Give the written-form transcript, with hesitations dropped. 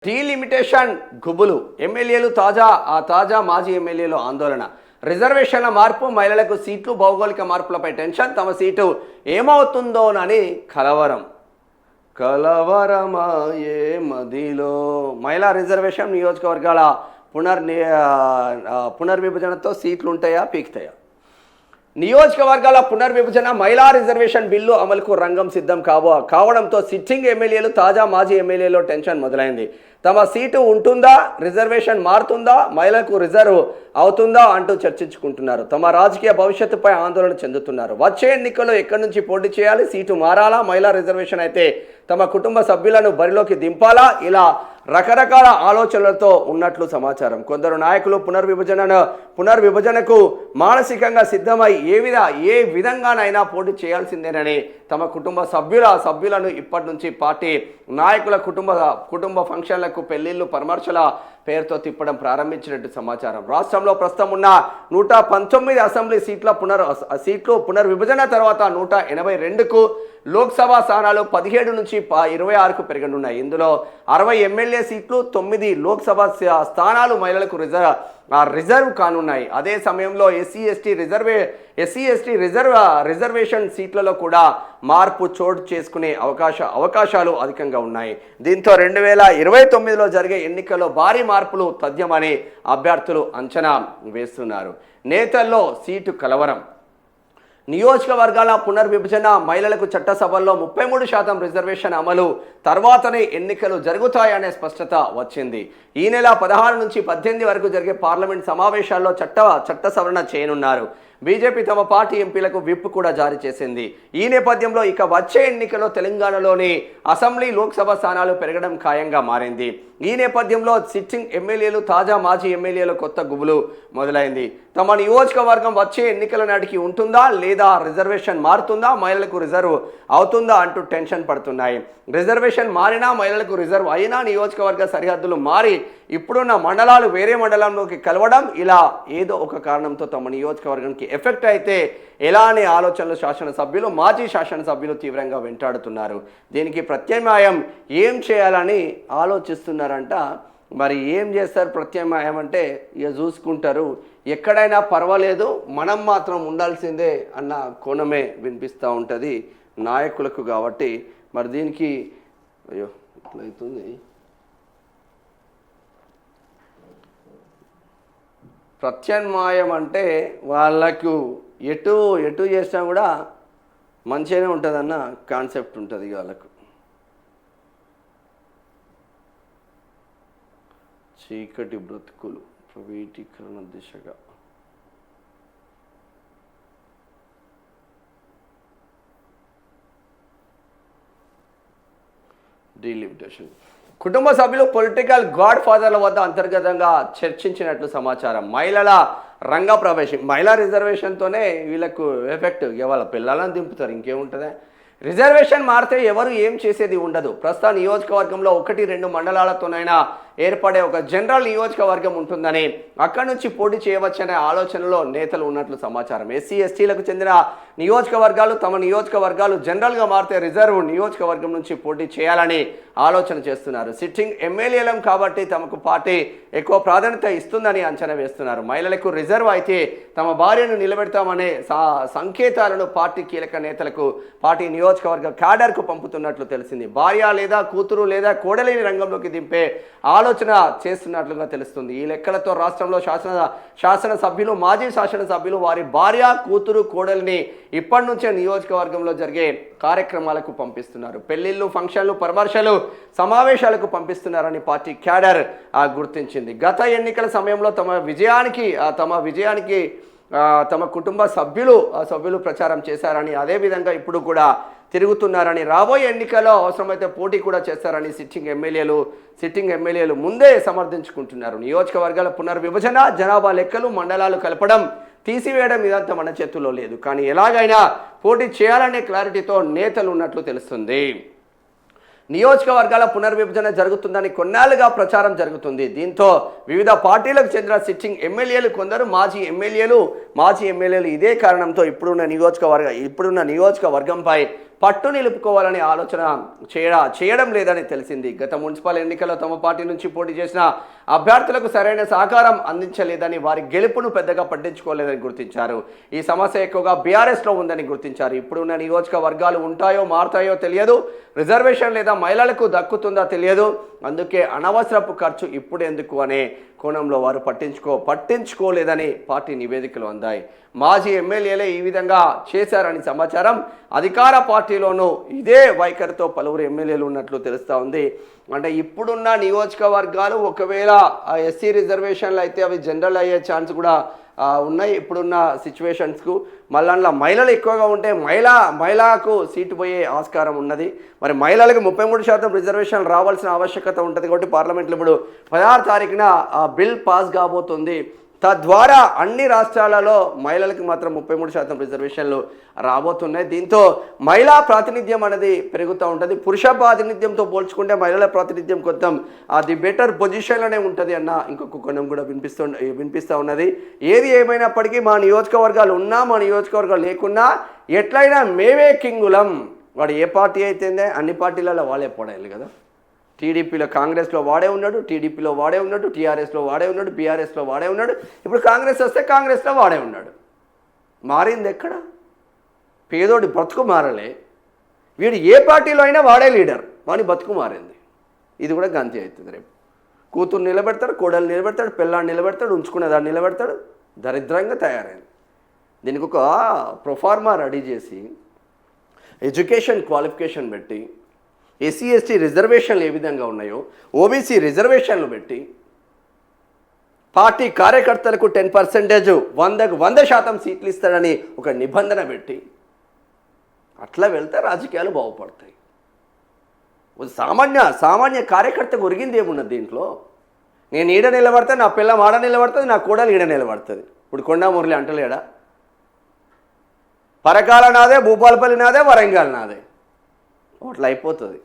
Delimitation గుబులు ఎమ్మెల్యేలు తాజా మాజీ ఎమ్మెల్యేలు ఆందోళన రిజర్వేషన్ల మార్పు మహిళలకు సీట్లు భౌగోళిక మార్పులపై టెన్షన్ తమ సీటు ఏమవుతుందోనని కలవరమాయే మదిలో మహిళా రిజర్వేషన్ నియోజకవర్గాల పునర్విభజనతో సీట్లు ఉంటాయా పీకుతాయా నియోజకవర్గాల పునర్విభజన మహిళా రిజర్వేషన్ బిల్లు అమలుకు రంగం సిద్ధం కావడంతో సిట్టింగ్ ఎమ్మెల్యేలు మాజీ ఎమ్మెల్యేలో టెన్షన్ మొదలైంది. తమ సీటు ఉంటుందా, రిజర్వేషన్ మారుతుందా, మహిళలకు రిజర్వ్ అవుతుందా అంటూ చర్చించుకుంటున్నారు. తమ రాజకీయ భవిష్యత్తుపై ఆందోళన చెందుతున్నారు. వచ్చే ఎన్నికల్లో ఎక్కడి నుంచి పోటీ చేయాలి, సీటు మారాలా, మహిళా రిజర్వేషన్ అయితే తమ కుటుంబ సభ్యులను బరిలోకి దింపాలా, ఇలా రకరకాల ఆలోచనలతో ఉన్నట్లు సమాచారం. కొందరు నాయకులు పునర్విభజనకు మానసికంగా సిద్ధమై ఏ విధంగానైనా పోటీ చేయాల్సిందేనని తమ కుటుంబ సభ్యులను ఇప్పటి నుంచి పార్టీ నాయకుల కుటుంబ ఫంక్షన్లకు పెళ్లిళ్లు పరామర్శల పేరుతో తిప్పడం ప్రారంభించినట్టు సమాచారం. రాష్ట్రంలో ప్రస్తుతం ఉన్న 119 అసెంబ్లీ సీట్లు పునర్విభజన తర్వాత 182కు లోక్సభ స్థానాలు 17 నుంచి 26కు పెరగనున్నాయి. ఇందులో 60 ఎమ్మెల్యే సీట్లు, 9 లోక్సభ స్థానాలు మహిళలకు రిజర్వ్ కానున్నాయి. అదే సమయంలో ఎస్సీ ఎస్టీ రిజర్వేషన్ సీట్లలో కూడా మార్పు చోటు చేసుకునే అవకాశాలు అధికంగా ఉన్నాయి. దీంతో 2029లో జరిగే ఎన్నికల్లో భారీ మార్పులు తథ్యమని అభ్యర్థులు అంచనా వేస్తున్నారు. నేతల్లో సీటు కలవరం. నియోజకవర్గాల పునర్విభజన మహిళలకు చట్టసభల్లో 33% రిజర్వేషన్ అమలు తర్వాతనే ఎన్నికలు జరుగుతాయనే స్పష్టత వచ్చింది. ఈ నెల 16 నుంచి 18 వరకు జరిగే పార్లమెంట్ సమావేశాల్లో చట్ట సవరణ చేయనున్నారు. బీజేపీ తమ పార్టీ ఎంపీలకు విప్ కూడా జారీ చేసింది. ఈ నేపథ్యంలో ఇక వచ్చే ఎన్నికల్లో తెలంగాణలోని అసెంబ్లీ లోక్సభ స్థానాలు పెరగడం ఖాయంగా మారింది. ఈ నేపథ్యంలో సిట్టింగ్ ఎమ్మెల్యేలు మాజీ ఎమ్మెల్యేలు కొత్త గుబులు మొదలైంది. తమ నియోజకవర్గం వచ్చే ఎన్నికల నాటికి ఉంటుందా లేదా రిజర్వేషన్ మారుతుందా, మహిళలకు రిజర్వ్ అవుతుందా అంటూ టెన్షన్ పడుతున్నాయి. రిజర్వేషన్ మారినా మహిళలకు రిజర్వ్ అయినా నియోజకవర్గ సరిహద్దులు మారి ఇప్పుడున్న మండలాలు వేరే మండలంలోకి కలవడం, ఇలా ఏదో ఒక కారణంతో తమ నియోజకవర్గానికి ఎఫెక్ట్ అయితే ఎలా అనే ఆలోచనలు మాజీ శాసనసభ్యులు తీవ్రంగా వెంటాడుతున్నారు. దీనికి ప్రత్యామ్నాయం ఏం చేయాలని ఆలోచిస్తున్నారంట. మరి ఏం చేస్తారు ప్రత్యామ్నాయం అంటే ఇక చూసుకుంటారు, ఎక్కడైనా పర్వాలేదు మనం మాత్రం ఉండాల్సిందే అన్న కోణమే వినిపిస్తూ ఉంటుంది నాయకులకు. కాబట్టి మరి దీనికి ఇట్లయితుంది. ప్రత్యామ్నాయం అంటే వాళ్ళకు ఎటు చేసినా కూడా మంచిగానే ఉంటుందన్న కాన్సెప్ట్ ఉంటుంది వాళ్ళకు. చీకటి బ్రతుకులు ప్రైవేటీకరణ దిశగా డీలిమిటేషన్. కుటుంబ సభ్యులు పొలిటికల్ గాడ్ ఫాదర్ల వద్ద అంతర్గతంగా చర్చించినట్లు సమాచారం. మహిళల రంగ ప్రవేశం, మహిళా రిజర్వేషన్తోనే వీళ్ళకు ఎఫెక్ట్. వాళ్ళ పిల్లలను దింపుతారు, ఇంకేముంటుందా. రిజర్వేషన్ మారితే ఎవరు ఏం చేసేది ఉండదు. ప్రస్తుత నియోజకవర్గంలో 1-2 మండలాలతోనైనా ఏర్పడే ఒక జనరల్ నియోజకవర్గం ఉంటుందని, అక్కడి నుంచి పోటీ చేయవచ్చనే ఆలోచనలో నేతలు ఉన్నట్లు సమాచారం. ఎస్సీ ఎస్టీలకు చెందిన నియోజకవర్గాలు తమ నియోజకవర్గాలు జనరల్గా మారితే రిజర్వ్ నియోజకవర్గం నుంచి పోటీ చేయాలని ఆలోచన చేస్తున్నారు. సిట్టింగ్ ఎమ్మెల్యేలం కాబట్టి తమకు పార్టీ ఎక్కువ ప్రాధాన్యత ఇస్తుందని అంచనా వేస్తున్నారు. మహిళలకు రిజర్వ్ అయితే తమ భార్యను నిలబెడతామనే సంకేతాలను పార్టీ కీలక నేతలకు పార్టీ నియోజకవర్గ క్యాడర్కు పంపుతున్నట్లు తెలిసింది. భార్య లేదా కూతురు లేదా కోడలిని రంగంలోకి దింపే ఆలోచన చేస్తున్నట్లుగా తెలుస్తుంది. ఈ లెక్కలతో రాష్ట్రంలో శాసనసభ్యులు మాజీ శాసనసభ్యులు వారి భార్య, కూతురు, కోడలిని ఇప్పటి నుంచే నియోజకవర్గంలో జరిగే కార్యక్రమాలకు పంపిస్తున్నారు. పెళ్లిళ్ళు, ఫంక్షన్లు, పరామర్శలు, సమావేశాలకు పంపిస్తున్నారని పార్టీ క్యాడర్ గుర్తించింది. గత ఎన్నికల సమయంలో తమ కుటుంబ సభ్యులు ప్రచారం చేశారని, అదేవిధంగా ఇప్పుడు కూడా తిరుగుతున్నారని, రాబోయే ఎన్నికల్లో అవసరమైతే పోటీ కూడా చేస్తారని సిట్టింగ్ ఎమ్మెల్యేలు ముందే సమర్థించుకుంటున్నారు. నియోజకవర్గాల పునర్విభజన, జనాభా లెక్కలు, మండలాలు కలపడం, తీసివేయడం ఇదంతా మన చేతుల్లో లేదు. కానీ ఎలాగైనా పోటీ చేయాలనే క్లారిటీతో నేతలు ఉన్నట్లు తెలుస్తుంది. నియోజకవర్గాల పునర్విభజన జరుగుతుందని కొన్నాళ్ళుగా ప్రచారం జరుగుతుంది. దీంతో వివిధ పార్టీలకు చెందిన సిట్టింగ్ ఎమ్మెల్యేలు, కొందరు మాజీ ఎమ్మెల్యేలు మాజీ ఎమ్మెల్యేలు ఇదే కారణంతో ఇప్పుడున్న నియోజకవర్గంపై పట్టు నిలుపుకోవాలని ఆలోచన చేయడం లేదని తెలిసింది. గత మున్సిపల్ ఎన్నికల్లో తమ పార్టీ నుంచి పోటీ చేసిన అభ్యర్థులకు సరైన సహకారం అందించలేదని, వారి గెలుపును పెద్దగా పట్టించుకోలేదని గుర్తించారు. ఈ సమస్య ఎక్కువగా బీఆర్ఎస్లో ఉందని గుర్తించారు. ఇప్పుడున్న నియోజకవర్గాలు ఉంటాయో మారుతాయో తెలియదు, రిజర్వేషన్ లేదా మహిళలకు దక్కుతుందా తెలియదు, అందుకే అనవసరపు ఖర్చు ఇప్పుడెందుకు అనే కోణంలో వారు పట్టించుకోలేదని పార్టీ నివేదికలు అందాయి. మాజీ ఎమ్మెల్యేలే ఈ విధంగా చేశారని సమాచారం. అధికార పార్టీలోనూ ఇదే వైఖరితో పలువురు ఎమ్మెల్యేలు ఉన్నట్లు తెలుస్తూ ఉంది. అంటే ఇప్పుడున్న నియోజకవర్గాలు ఒకవేళ ఎస్సీ రిజర్వేషన్లు అయితే అవి జనరల్ అయ్యే ఛాన్స్ కూడా ఉన్నాయి ఇప్పుడున్న సిచ్యువేషన్స్కు. మళ్ళీ అందులో మహిళలు ఎక్కువగా ఉంటే మహిళకు సీటు పోయే ఆస్కారం ఉన్నది. మరి మహిళలకు 33% రిజర్వేషన్ రావాల్సిన ఆవశ్యకత ఉంటుంది. కాబట్టి పార్లమెంట్లో ఇప్పుడు 16 తారీఖున బిల్ పాస్ కాబోతుంది. తద్వారా అన్ని రాష్ట్రాలలో మహిళలకు మాత్రం 33% రిజర్వేషన్లు రాబోతున్నాయి. దీంతో మహిళా ప్రాతినిధ్యం అనేది పెరుగుతూ ఉంటుంది. పురుష ప్రాతినిధ్యంతో పోల్చుకుంటే మహిళల ప్రాతినిధ్యం కొంచెం అది బెటర్ పొజిషన్లోనే ఉంటుంది అన్న ఇంకొక కోణం కూడా వినిపిస్తూ ఉన్నది. ఏది ఏమైనప్పటికీ మా నియోజకవర్గాలు ఉన్నా మా నియోజకవర్గాలు లేకున్నా ఎట్లయినా మేమే కింగులం. వాడు ఏ పార్టీ అయితేందే అన్ని పార్టీలలో వాళ్ళే పోడాలి కదా. టీడీపీలో కాంగ్రెస్లో వాడే ఉన్నాడు, టీడీపీలో వాడే ఉన్నాడు, టీఆర్ఎస్లో వాడే ఉన్నాడు, బీఆర్ఎస్లో వాడే ఉన్నాడు. ఇప్పుడు కాంగ్రెస్ వస్తే కాంగ్రెస్లో వాడే ఉన్నాడు. మారింది ఎక్కడ? పేదోడి బ్రతుకు మారలే. వీడు ఏ పార్టీలో అయినా వాడే లీడర్, వాడి బతుకు మారింది. ఇది కూడా గంతి అవుతుంది. రేపు కూతురు నిలబెడతాడు, కోడలు నిలబెడతాడు, పిల్లాన్ని నిలబెడతాడు, ఉంచుకునేదాన్ని నిలబెడతాడు. దరిద్రంగా తయారైంది. దీనికి ఒక ప్రొఫార్మా రెడీ చేసి ఎడ్యుకేషన్ క్వాలిఫికేషన్ పెట్టి ఎస్సీ ఎస్టీ రిజర్వేషన్లు ఏ విధంగా ఉన్నాయో ఓబీసీ రిజర్వేషన్లు పెట్టి పార్టీ కార్యకర్తలకు 10% 100% సీట్లు ఇస్తాడని ఒక నిబంధన పెట్టి అట్లా వెళ్తే రాజకీయాలు బాగుపడతాయి. సామాన్య కార్యకర్తకు ఒరిగింది ఏమున్నది దీంట్లో? నేను ఈడ నిలబడతా, నా పిల్లం ఆడ నిలబడుతుంది, నా కోడలు ఈడ నిలబడుతుంది. ఇప్పుడు కొండా మురళి అంటలేడా? పరకాల నాదే, భూపాలపల్లి నాదే, వరంగల్ నాదే, అట్లా అయిపోతుంది.